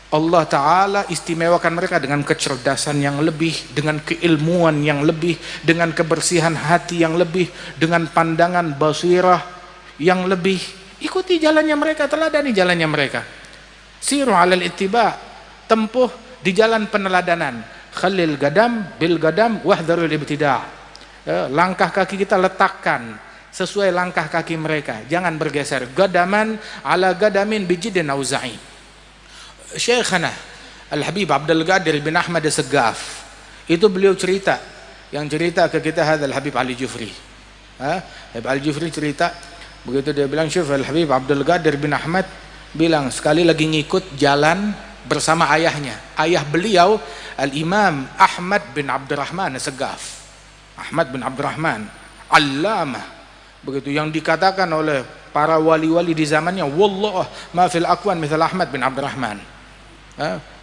Allah Ta'ala istimewakan mereka dengan kecerdasan yang lebih, dengan keilmuan yang lebih, dengan kebersihan hati yang lebih, dengan pandangan basirah yang lebih. Ikuti jalannya mereka, teladani jalannya mereka. Siru 'alal ittiba', tempuh di jalan peneladanan. Khalil gadam bil gadam wahdharul ibtida'. Langkah kaki kita letakkan sesuai langkah kaki mereka, jangan bergeser. Gadaman ala gadamin bijidin auza'i. Syekhana Al-Habib Abdul Qadir bin Ahmad As-Saggaf, itu beliau cerita, yang cerita ke kita hadal Habib Ali Jufri. Habib Ali Jufri cerita, begitu dia bilang, Syekh Al-Habib Abdul Qadir bin Ahmad bilang sekali lagi ngikut jalan bersama ayahnya. Ayah beliau Al-Imam Ahmad bin Abdurrahman As-Saggaf. Ahmad bin Abdurrahman Allamah, begitu, yang dikatakan oleh para wali-wali di zamannya, wallah ma fil aqwan mithal Ahmad bin Abdurrahman.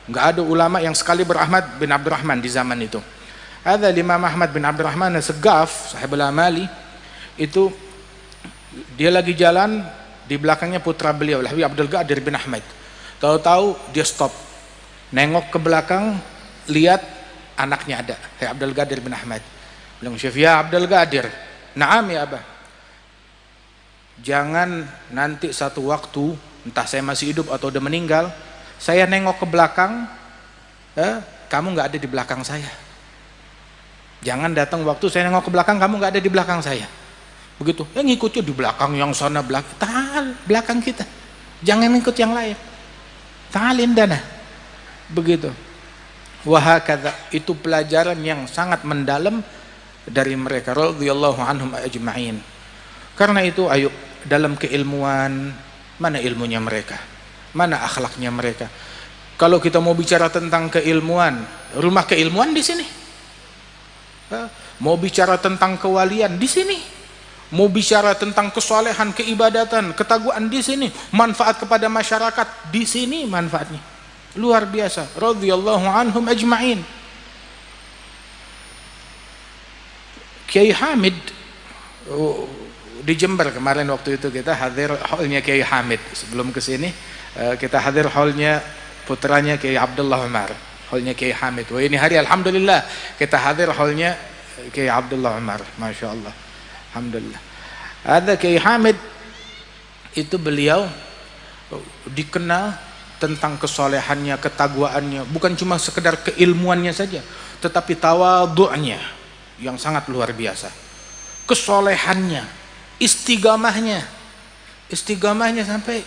Enggak ada ulama yang sekali berahmad bin Abdurrahman di zaman itu. Ada Imam Ahmad bin Abdurrahman As-Saggaf, sahibul amali, itu dia lagi jalan, di belakangnya putra beliau Habib Abdul Qadir bin Ahmad. Tahu-tahu dia stop, nengok ke belakang, lihat anaknya ada, Habib Abdul Qadir bin Ahmad. Bilang, Syekh, ya Abdul Qadir, na'am ya Abah, jangan nanti satu waktu, entah saya masih hidup atau udah meninggal, saya nengok ke belakang, kamu nggak ada di belakang saya. Jangan datang waktu saya nengok ke belakang, kamu nggak ada di belakang saya. Begitu, ngikutnya di belakang, yang sana belakang kita, jangan ikut yang lain. Ta'alin dana, begitu. Wahakadha, itu pelajaran yang sangat mendalam dari mereka radhiyallahu anhum ajma'in. Karena itu, ayo, dalam keilmuan, mana ilmunya mereka, mana akhlaknya mereka. Kalau kita mau bicara tentang keilmuan, rumah keilmuan di sini, Mau bicara tentang kewalian di sini, mau bicara tentang kesolehan, keibadatan, ketakwaan di sini, manfaat kepada masyarakat di sini, manfaatnya luar biasa. Radhiyallahu anhum ajma'in. Kiai Hamid di Jember kemarin, waktu itu kita hadir haulnya Kiai Hamid. Sebelum ke sini kita hadir haulnya putranya Kiai Abdullah Umar, haulnya Kiai Hamid. Wah, ini hari alhamdulillah kita hadir haulnya Kiai Abdullah Umar, Masya Allah, alhamdulillah. Ada Kiai Hamid itu, beliau dikenal tentang kesolehannya, ketakwaannya, bukan cuma sekedar keilmuannya saja, tetapi tawadhu'nya yang sangat luar biasa, kesolehannya, istiqamahnya sampai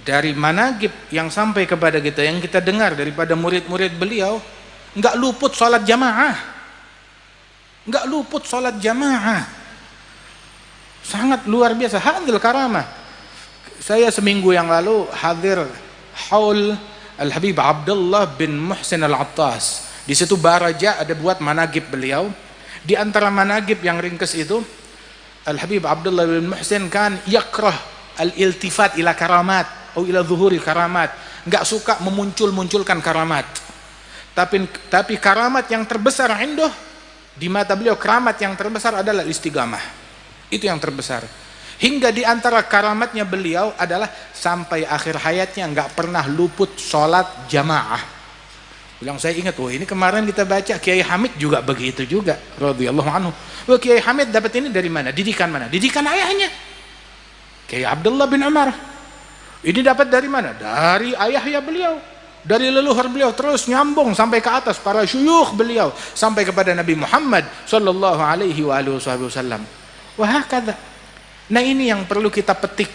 dari manaqib yang sampai kepada kita, yang kita dengar daripada murid-murid beliau, nggak luput sholat jamaah, sangat luar biasa. Hadil karamah. Saya seminggu yang lalu hadir haul Al-Habib Abdullah bin Muhsin Al-Attas. Di situ Baraja ada buat manaqib beliau. Di antara manaqib yang ringkes itu, Al-Habib Abdullah bin Muhsin kan yakrah al-iltifat ila karamat atau ila zuhuril karamat, enggak suka memunculkan karamat. Tapi karamat yang terbesar indah di mata beliau, karamat yang terbesar adalah istiqamah. Itu yang terbesar. Hingga di antara karamatnya beliau adalah sampai akhir hayatnya enggak pernah luput sholat jamaah. Bilang, saya ingat, oh ini kemarin kita baca Kiai Hamid juga begitu juga, radhiyallahu anhu. Oh, Kiai Hamid dapat ini dari mana? Didikan mana? Didikan ayahnya, Kiai Abdullah bin Umar. Ini dapat dari mana? Dari ayahnya beliau, dari leluhur beliau, terus nyambung sampai ke atas para syuyukh beliau, sampai kepada Nabi Muhammad sallallahu alaihi wasallam. Wah, kata. Nah, ini yang perlu kita petik,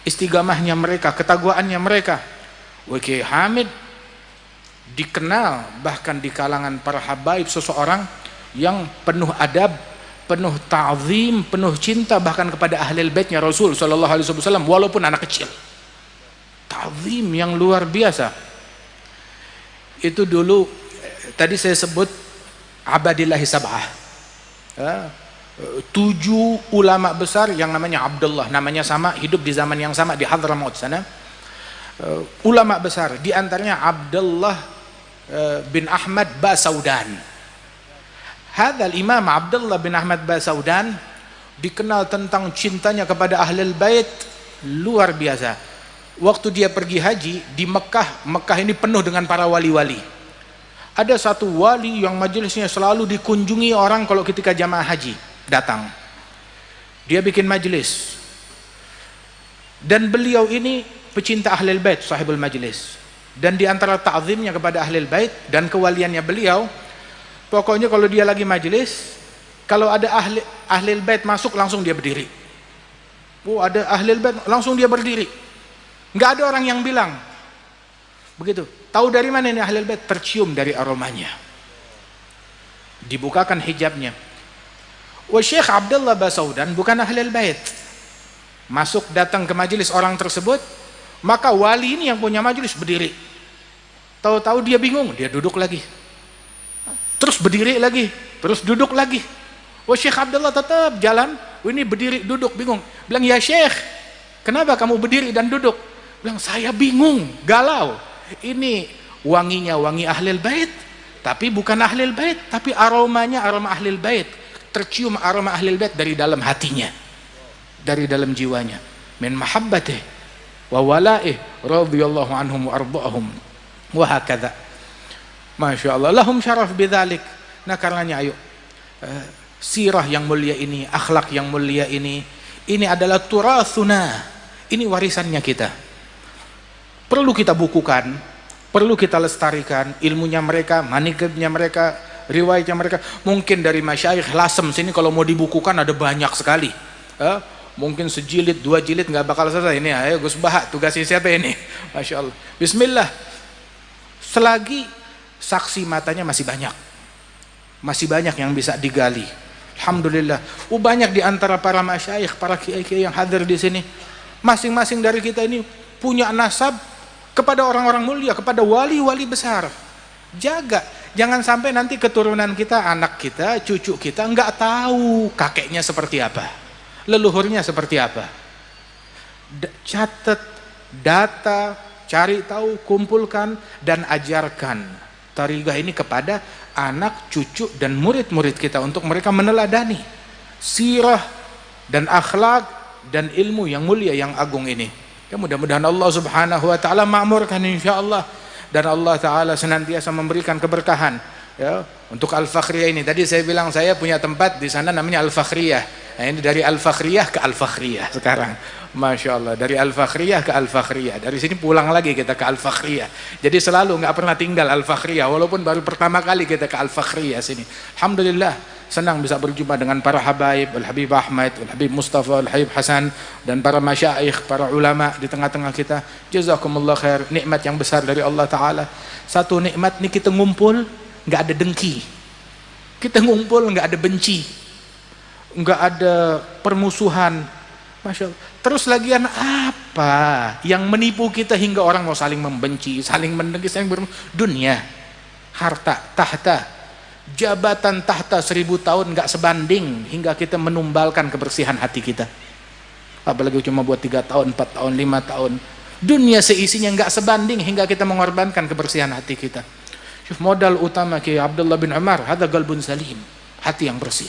istiqamahnya mereka, ketakwaannya mereka. Kiai Hamid dikenal bahkan di kalangan para habaib seseorang yang penuh adab, penuh ta'zim, penuh cinta bahkan kepada ahlul baitnya Rasul sallallahu alaihi wasallam walaupun anak kecil. Ta'zim yang luar biasa. Itu dulu tadi saya sebut abadillahi sab'ah. 7 ulama besar yang namanya Abdullah, namanya sama, hidup di zaman yang sama di Hadramaut sana. Ulama besar, di antaranya Abdullah bin Ahmad Basaudan. Hadzal Imam Abdullah bin Ahmad Basaudan dikenal tentang cintanya kepada ahlul bait luar biasa. Waktu dia pergi haji di Mekah ini penuh dengan para wali-wali. Ada satu wali yang majelisnya selalu dikunjungi orang kalau ketika jamaah haji datang. Dia bikin majelis. Dan beliau ini pecinta ahlul bait, sahibul majelis. Dan di antara ta'zimnya kepada ahlul bait dan kewaliannya beliau, pokoknya kalau dia lagi majelis, kalau ada ahlul bait masuk langsung dia berdiri. Oh, ada ahlul bait langsung dia berdiri. Enggak ada orang yang bilang begitu. Tahu dari mana ini ahlul bait? Tercium dari aromanya. Dibukakan hijabnya. Syekh Abdullah Basaudan bukan ahlul bait. Masuk datang ke majelis orang tersebut, maka wali ini yang punya majelis berdiri. Tahu-tahu dia bingung, dia duduk lagi. Terus berdiri lagi, terus duduk lagi. Syekh Abdullah tetap jalan, ini berdiri duduk bingung. Bilang, "Ya Syekh, kenapa kamu berdiri dan duduk?" Bilang, "Saya bingung, galau. Ini wanginya wangi ahlul bait, tapi bukan ahlul bait, tapi aromanya aroma ahlul bait. Tercium aroma ahlul bait dari dalam hatinya, dari dalam jiwanya. Min mahabbatih wa wala'ih radhiyallahu anhum wa arda'ahum wa hakadha." Masya Allah, lahum syaraf bidzalik. Nah, karenanya ayo, sirah yang mulia ini, akhlak yang mulia ini adalah turathuna. Ini warisannya kita. Perlu kita bukukan, perlu kita lestarikan ilmunya mereka, manaqibnya mereka, riwayatnya mereka. Mungkin dari masyayikh Lasem sini kalau mau dibukukan ada banyak sekali. Mungkin sejilid, 2 jilid nggak bakal selesai. Ini ayo Gus Bahak, tugasnya siapa ini? Masya Allah. Bismillah. Selagi saksi matanya masih banyak yang bisa digali. Alhamdulillah. Banyak di antara para masyayikh, para kiai-kiai yang hadir di sini, masing-masing dari kita ini punya nasab kepada orang-orang mulia, kepada wali-wali besar. Jaga, Jangan sampai nanti keturunan kita, anak kita, cucu kita nggak tahu kakeknya seperti apa, leluhurnya seperti apa. Catat data, cari tahu, kumpulkan dan ajarkan tariqah ini kepada anak, cucu dan murid-murid kita untuk mereka meneladani sirah dan akhlak dan ilmu yang mulia yang agung ini. Ya, mudah-mudahan Allah Subhanahu wa taala makmurkan insyaallah, dan Allah taala senantiasa memberikan keberkahan ya untuk Al-Fakhriyah ini. Tadi saya bilang saya punya tempat di sana namanya Al-Fakhriyah. Nah, ini dari Al-Fakhriyah ke Al-Fakhriyah sekarang. Masya Allah, dari Al-Fakhriyah ke Al-Fakhriyah. Dari sini pulang lagi kita ke Al-Fakhriyah. Jadi selalu nggak pernah tinggal Al-Fakhriyah, walaupun baru pertama kali kita ke Al-Fakhriyah sini. Alhamdulillah, senang bisa berjumpa dengan para habaib, Al-Habib Ahmad, Al-Habib Mustafa, Al-Habib Hasan, dan para masyaikh, para ulama di tengah-tengah kita. Jazakumullah khair, nikmat yang besar dari Allah Ta'ala. Satu nikmat nih, kita ngumpul nggak ada dengki, kita ngumpul nggak ada benci, nggak ada permusuhan. Masya Allah. Terus lagian apa yang menipu kita hingga orang mau saling membenci, saling mendengki, saling dunia, harta, tahta, jabatan tahta 1000 tahun nggak sebanding hingga kita menumbalkan kebersihan hati kita. Apalagi cuma buat 3 tahun, 4 tahun, 5 tahun. Dunia seisinya nggak sebanding hingga kita mengorbankan kebersihan hati kita. Modal utama Kiai Abdullah bin Umar, hada qalbun salim, hati yang bersih.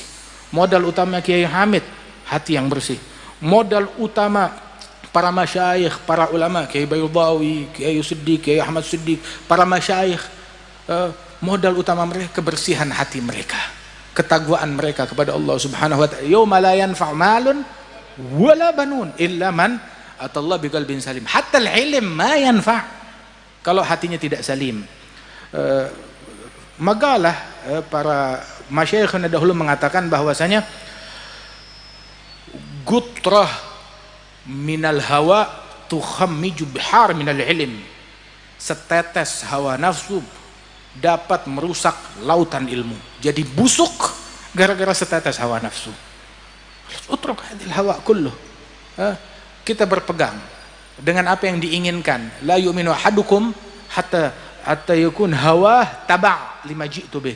Modal utama Kiai Hamid, hati yang bersih. Modal utama para masyayikh, para ulama, Kiai Bayudawi, Kiai Siddiq, Kiai Ahmad Siddiq, para masyayikh, modal utama mereka kebersihan hati mereka, ketakwaan mereka kepada Allah Subhanahu wa taala. Yauma la yanfa'u malun wala banun illa man atallah biqalbin salim. Hatta al-ilm ma yanfa' kalau hatinya tidak salim. Magalah para masyayikh dahulu mengatakan bahwasanya gutrah minal hawa tukhammiju bihar minal ilm. Setetes hawa nafsu dapat merusak lautan ilmu. Jadi busuk gara-gara setetes hawa nafsu. Utruk hadil hawa kulluh. Kita berpegang dengan apa yang diinginkan. La yu'minu ahadukum hatta yakun hawa taba' lima ji'tu bih.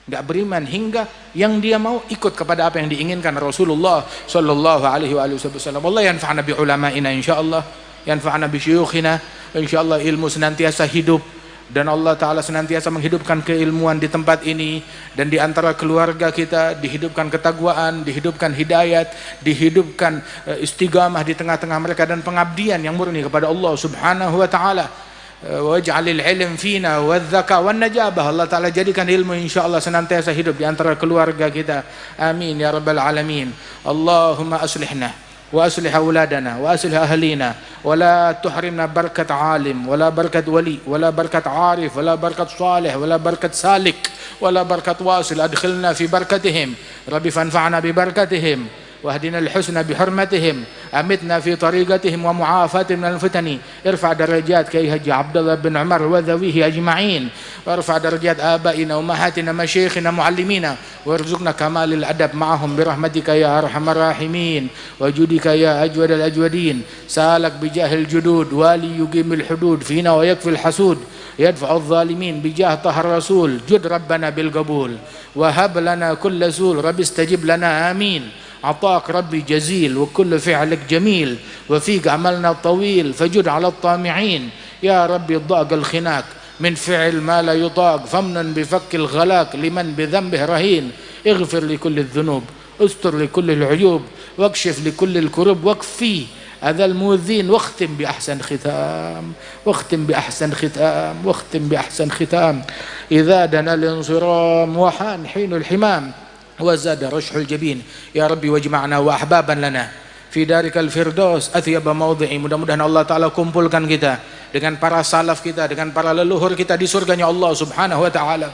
Enggak beriman hingga yang dia mau ikut kepada apa yang diinginkan Rasulullah sallallahu alaihi wasallam. Allah yanfa'na bi ulama'ina insyaallah, yanfa'na bi syuyukhina insyaallah. Ilmu senantiasa hidup dan Allah Ta'ala senantiasa menghidupkan keilmuan di tempat ini, dan di antara keluarga kita dihidupkan ketakwaan, dihidupkan hidayat, dihidupkan istiqamah di tengah-tengah mereka, dan pengabdian yang murni kepada Allah Subhanahu wa Ta'ala. Waj'alil ilm fina wadzaka wan najabah. Allah Ta'ala jadikan ilmu insyaallah senantiasa hidup di antara keluarga kita. Amin ya rabbal alamin. Allahumma aslihna wa aslih auladana wa aslih ahlina wa la tuhrimna barakat alim wa la barakat wali wa la barakat arif wa la barakat salih wa la barakat salik wa la barakat wasil. Adkhilna fi barakatihim rabbi fanfa'na bi barakatihim واهدنا الحسنى بحرمتهم أمتنا في طريقتهم ومعافاتهم من الفتن. ارفع درجات كي هج عبد الله بن عمر وذويه أجمعين، وارفع درجات آبائنا وأمهاتنا مشايخنا معلمينا، وارزقنا كمال الأدب معهم برحمتك يا أرحم الراحمين وجودك يا أجود الأجودين. سالك بجاه الجدود والي يقيم الحدود فينا ويكفي الحسود يدفع الظالمين بجاه طه الرسول. جد ربنا بالقبول وهب لنا كل سول رب استجب لنا آمين. عطاك ربي جزيل وكل فعلك جميل وفيك عملنا طويل فجد على الطامعين. يا ربي ضاق الخناق من فعل ما لا يطاق فمن بفك الغلاق لمن بذنبه رهين. اغفر لكل الذنوب استر لكل العيوب واكشف لكل الكرب واكفي هذا المؤذين واختم بأحسن ختام واختم بأحسن ختام واختم بأحسن ختام. إذا دنا الانصرام وحان حين الحمام وزاد رشح الجبين. يا ربي واجمعنا وأحبابا لنا في دارك الفردوس أثيب موضعي. Mudah-mudahan Allah Ta'ala kumpulkan kita dengan para salaf kita, dengan para leluhur kita di surganya Allah Subhanahu wa Ta'ala.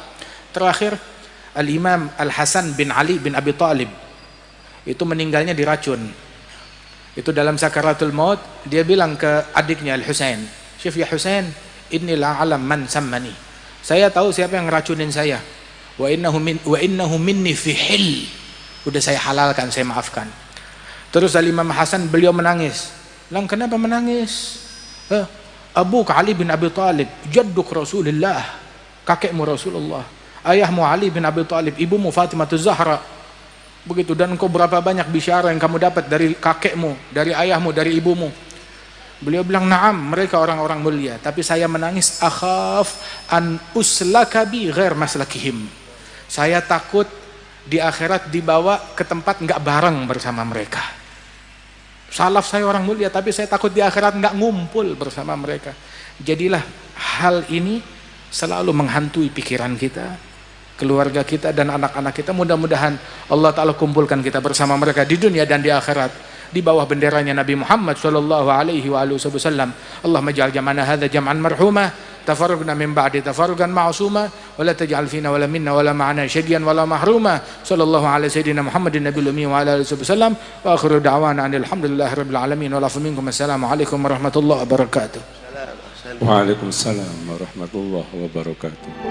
Terakhir, Al-Imam Al-Hasan bin Ali bin Abi Talib itu meninggalnya diracun. Itu dalam sakaratul maut dia bilang ke adiknya Al-Husain, "Syuf ya Husain, inni la alam man sammani." Saya tahu siapa yang ngeracunin saya. Wa innahu minni fi hil. Udah saya halalkan, saya maafkan. Terus Al-Imam Hasan beliau menangis. Lang, kenapa menangis? Abu Ali bin Abi Talib, jadduk Rasulullah, kakekmu Rasulullah. ayahmu Ali bin Abi Thalib, ibumu Fatimah Zahra. Begitu, dan engkau berapa banyak bisyara yang kamu dapat dari kakekmu, dari ayahmu, dari ibumu. Beliau bilang, na'am, mereka orang-orang mulia, tapi saya menangis, akhaf an uslaka bi ghair maslakihim. Saya takut di akhirat dibawa ke tempat enggak bareng bersama mereka. Salaf saya orang mulia, tapi saya takut di akhirat enggak ngumpul bersama mereka. Jadilah hal ini selalu menghantui pikiran kita, keluarga kita dan anak-anak kita. Mudah-mudahan Allah Ta'ala kumpulkan kita bersama mereka di dunia dan di akhirat, di bawah benderanya Nabi Muhammad sallallahu alaihi wasallam. Allahumma ij'al jam'ana hadza jam'an marhuma, tafarraqna min ba'di tafarruqan ma'suma, wa la taj'al fina wa la minna wa la ma'ana syadiyan wa la mahruma. Sallallahu alaihi sayyidina Muhammadin nabiyil ummi wa ala alihi wasallam. Wa akhiru da'wana alhamdulillahi rabbil alamin wa la minkum. Assalamu alaikum warahmatullahi wabarakatuh. Waalaikumsalam warahmatullahi wabarakatuh.